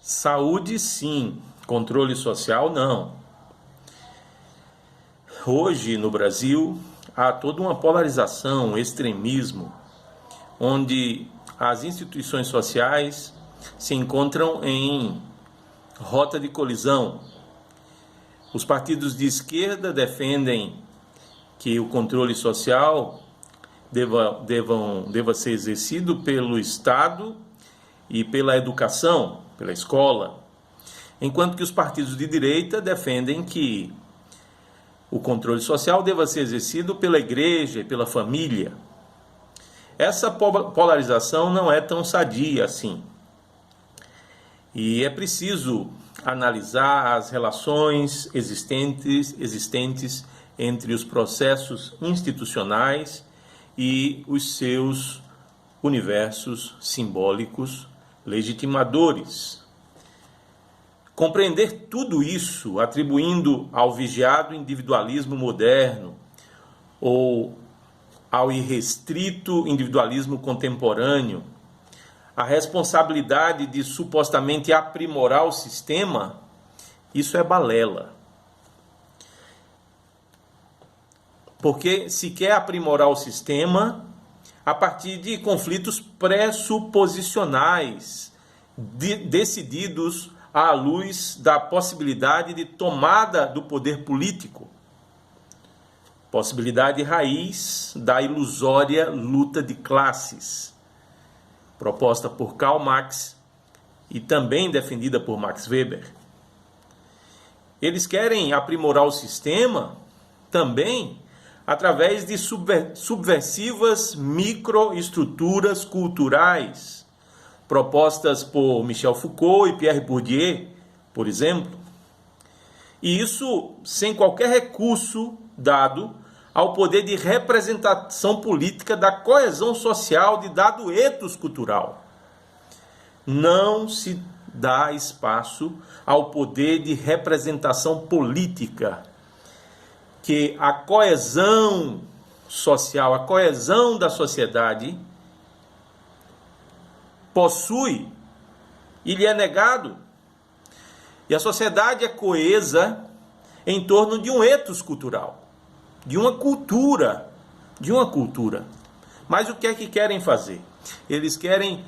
Saúde, sim. Controle social, não. Hoje, no Brasil, há toda uma polarização, um extremismo, onde as instituições sociais se encontram em rota de colisão. Os partidos de esquerda defendem que o controle social deva ser exercido pelo Estado e pela educação, pela escola, enquanto que os partidos de direita defendem que o controle social deva ser exercido pela igreja e pela família. Essa polarização não é tão sadia assim. E é preciso analisar as relações existentes entre os processos institucionais e os seus universos simbólicos legitimadores. Compreender tudo isso, atribuindo ao vigiado individualismo moderno ou ao irrestrito individualismo contemporâneo a responsabilidade de supostamente aprimorar o sistema, isso é balela. Porque se quer aprimorar o sistema a partir de conflitos pressuposicionais, decididos à luz da possibilidade de tomada do poder político, possibilidade raiz da ilusória luta de classes, proposta por Karl Marx e também defendida por Max Weber. Eles querem aprimorar o sistema também através de subversivas microestruturas culturais, propostas por Michel Foucault e Pierre Bourdieu, por exemplo. E isso sem qualquer recurso dado ao poder de representação política da coesão social de dado ethos cultural. Não se dá espaço ao poder de representação política, que a coesão social, a coesão da sociedade possui e lhe é negado. E a sociedade é coesa em torno de um ethos cultural, de uma cultura. Mas o que é que querem fazer? Eles querem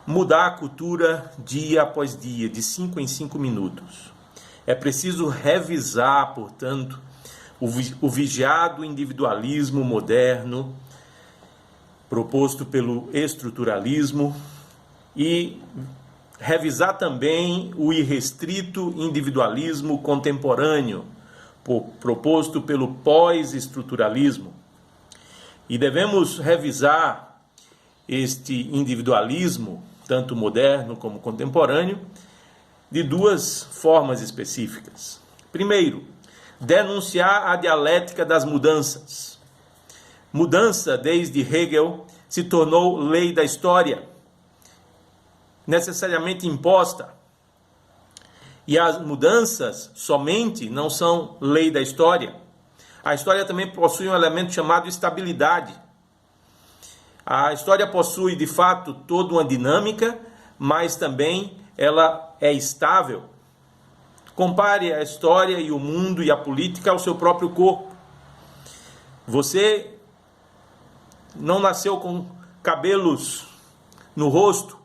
mudar a cultura dia após dia, de 5 em 5 minutos. É preciso revisar, portanto, o vigiado individualismo moderno, proposto pelo estruturalismo, e revisar também o irrestrito individualismo contemporâneo, proposto pelo pós-estruturalismo. E devemos revisar este individualismo, tanto moderno como contemporâneo, de duas formas específicas. Primeiro, denunciar a dialética das mudanças. Mudança, desde Hegel, se tornou lei da história, necessariamente imposta. E as mudanças somente não são lei da história. A história também possui um elemento chamado estabilidade. A história possui, de fato, toda uma dinâmica, mas também ela é estável. Compare a história e o mundo e a política ao seu próprio corpo. Você não nasceu com cabelos no rosto.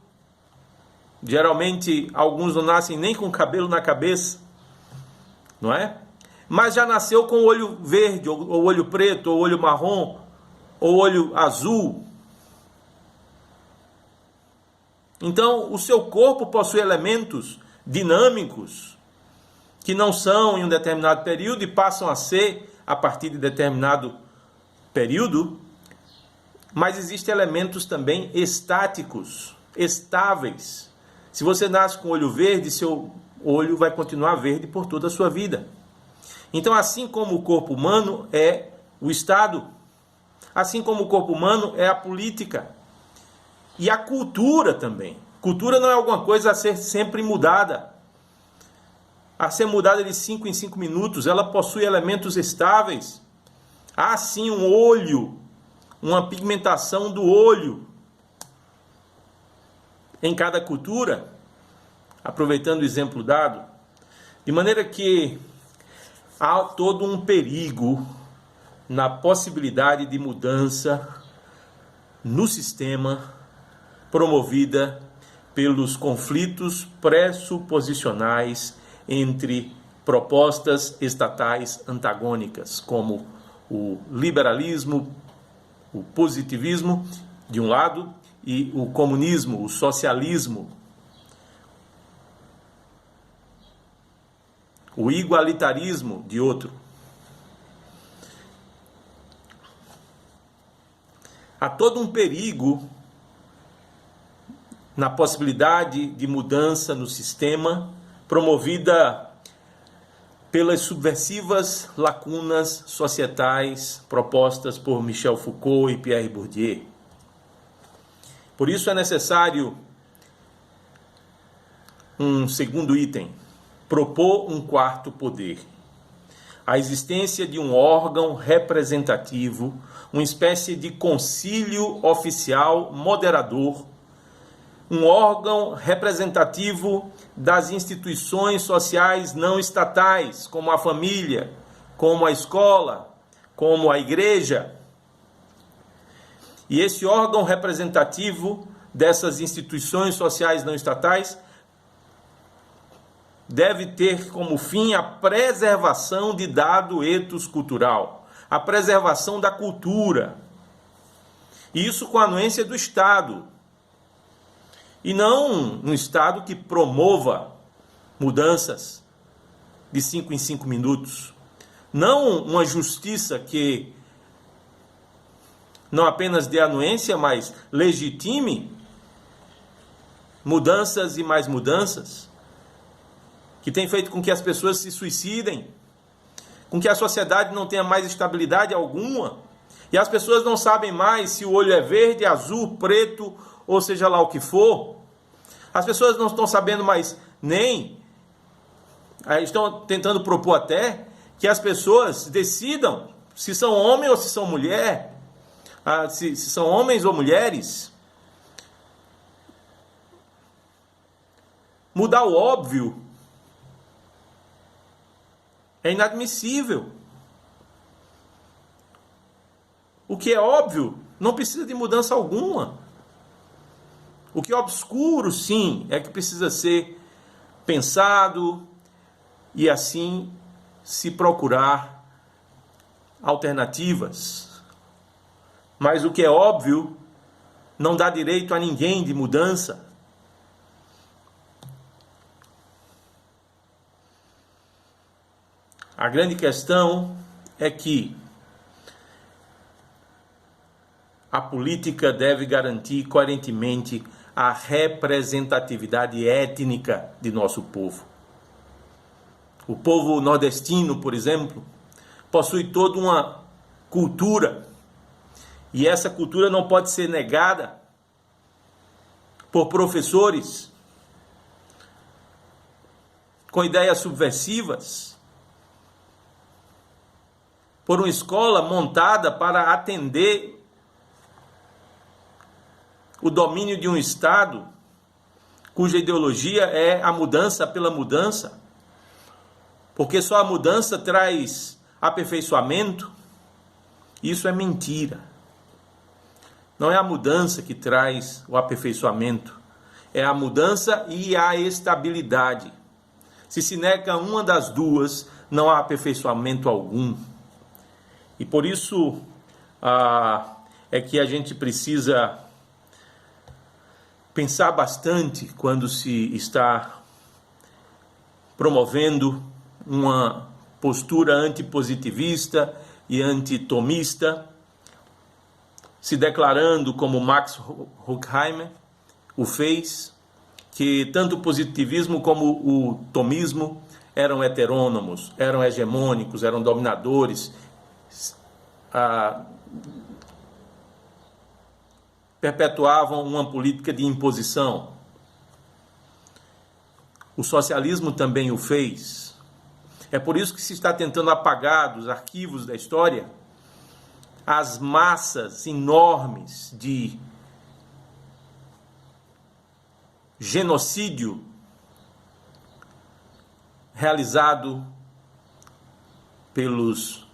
Geralmente, alguns não nascem nem com cabelo na cabeça, não é? Mas já nasceu com olho verde, ou olho preto, ou olho marrom, ou olho azul. Então, o seu corpo possui elementos dinâmicos que não são em um determinado período e passam a ser a partir de determinado período, mas existem elementos também estáticos, estáveis. Se você nasce com olho verde, seu olho vai continuar verde por toda a sua vida. Então, assim como o corpo humano é o Estado, assim como o corpo humano é a política e a cultura também. Cultura não é alguma coisa a ser sempre mudada, a ser mudada de 5 em 5 minutos. Ela possui elementos estáveis. Há sim um olho, uma pigmentação do olho em cada cultura. aproveitando o exemplo dado, de maneira que há todo um perigo na possibilidade de mudança no sistema promovida pelos conflitos pressuposicionais entre propostas estatais antagônicas, como o liberalismo, o positivismo de um lado e o comunismo, o socialismo, o igualitarismo de outro. Há todo um perigo na possibilidade de mudança no sistema promovida pelas subversivas lacunas societais propostas por Michel Foucault e Pierre Bourdieu. Por isso é necessário um segundo item: propor um quarto poder. A existência de um órgão representativo, uma espécie de concílio oficial moderador, um órgão representativo das instituições sociais não estatais, como a família, como a escola, como a igreja. E esse órgão representativo dessas instituições sociais não estatais deve ter como fim a preservação de dado ethos cultural, a preservação da cultura. E isso com a anuência do Estado. E não um Estado que promova mudanças de 5 em 5 minutos. Não uma justiça que não apenas dê anuência, mas legitime mudanças e mais mudanças, que tem feito com que as pessoas se suicidem, com que a sociedade não tenha mais estabilidade alguma, e as pessoas não sabem mais se o olho é verde, azul, preto, ou seja lá o que for. As pessoas não estão sabendo mais nem, estão tentando propor até que as pessoas decidam se são homem ou se são mulher, se são homens ou mulheres. Mudar o óbvio é inadmissível. O que é óbvio não precisa de mudança alguma. O que é obscuro, sim, é que precisa ser pensado e assim se procurar alternativas. Mas o que é óbvio não dá direito a ninguém de mudança. A grande questão é que a política deve garantir coerentemente a representatividade étnica de nosso povo. O povo nordestino, por exemplo, possui toda uma cultura, e essa cultura não pode ser negada por professores com ideias subversivas, por uma escola montada para atender o domínio de um Estado cuja ideologia é a mudança pela mudança, porque só a mudança traz aperfeiçoamento. Isso é mentira. Não é a mudança que traz o aperfeiçoamento, é a mudança e a estabilidade. Se se nega uma das duas, não há aperfeiçoamento algum. E por isso é que a gente precisa pensar bastante quando se está promovendo uma postura antipositivista e antitomista, se declarando como Max Horkheimer o fez, que tanto o positivismo como o tomismo eram heterônomos, eram hegemônicos, eram dominadores, perpetuavam uma política de imposição. O socialismo também o fez. É por isso que se está tentando apagar dos arquivos da história as massas enormes de genocídio realizado pelos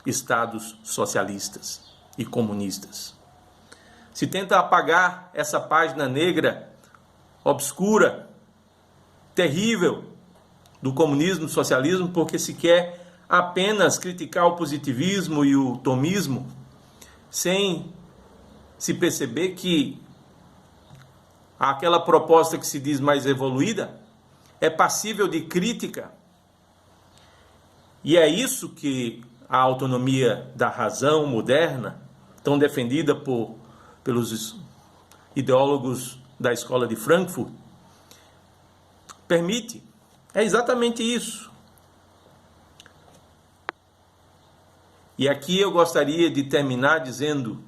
estados socialistas e comunistas. Se tenta apagar essa página negra, obscura, terrível do comunismo, do socialismo, porque se quer apenas criticar o positivismo e o tomismo, sem se perceber que aquela proposta que se diz mais evoluída é passível de crítica. E é isso que a autonomia da razão moderna, tão defendida pelos ideólogos da escola de Frankfurt, permite. É exatamente isso. E aqui eu gostaria de terminar dizendo: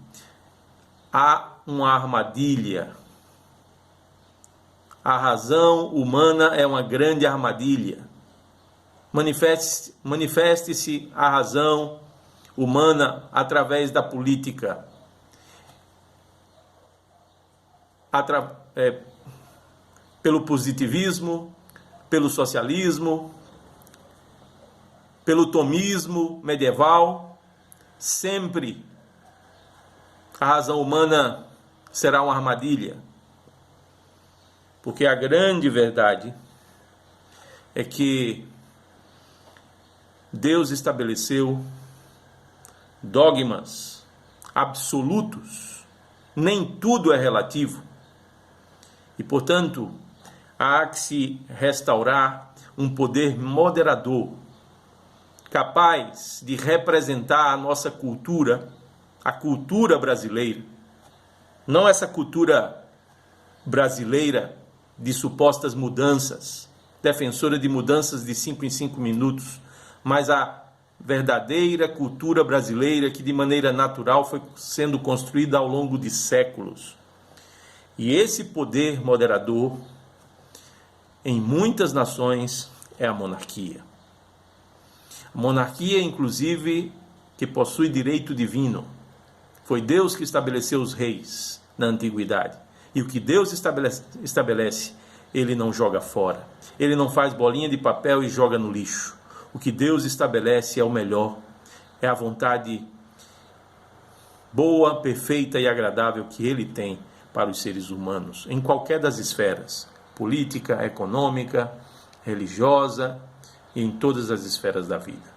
há uma armadilha. A razão humana é uma grande armadilha. Manifeste-se a razão humana através da política, pelo positivismo, pelo socialismo, pelo tomismo medieval. Sempre a razão humana será uma armadilha, porque a grande verdade é que Deus estabeleceu dogmas absolutos, nem tudo é relativo, e, portanto, há que se restaurar um poder moderador, capaz de representar a nossa cultura, a cultura brasileira, não essa cultura brasileira de supostas mudanças, defensora de mudanças de 5 em 5 minutos, mas a verdadeira cultura brasileira que de maneira natural foi sendo construída ao longo de séculos. E esse poder moderador, em muitas nações, é a monarquia. A monarquia, inclusive, que possui direito divino. Foi Deus que estabeleceu os reis na antiguidade. E o que Deus estabelece, ele não joga fora. Ele não faz bolinha de papel e joga no lixo. O que Deus estabelece é o melhor. É a vontade boa, perfeita e agradável que ele tem para os seres humanos, em qualquer das esferas, política, econômica, religiosa e em todas as esferas da vida.